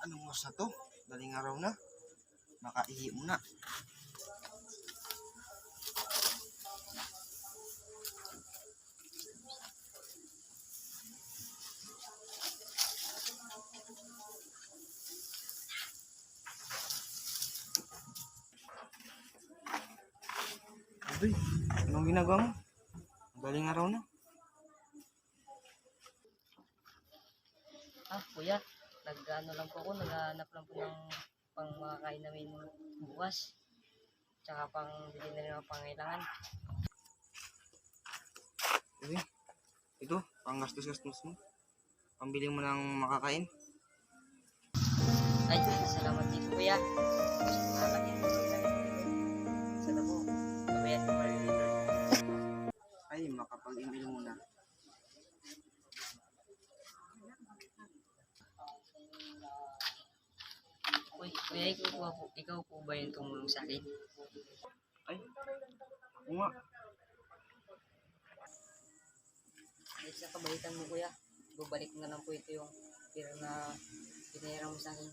Anong oras na to? Daling araw na. Makaihi muna. Adoy, anong ginagawa mo? Daling araw na. Kuya, nag-ano lang po ako, naghahanap lang po ng pang makakain namin bukas. Tsaka pang bili na rin ang pangailangan. Adoy, ito, panggastos-gastos mo. Pambili mo ng makakain. Ay, salamat dito kuya. Mas malaki po na rin. Sana po, kabayan ko pa rin dito. Ay, makapag-email muna. Uy, kuya, ikaw po ba yung tumulong sa akin? Ay, ako nga. Kahit sa kabaitan mo kuya, babalik na lang po ito yung pera na pinayara mo sa akin.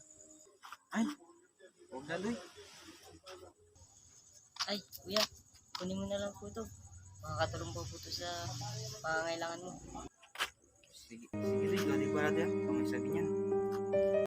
Ay, huwag na doy. Ay, kuya, kunin mo na lang po ito. Makakatulong po po ito sa pangangailangan mo. Sige doy, galing para din. Kung may sabi niyan.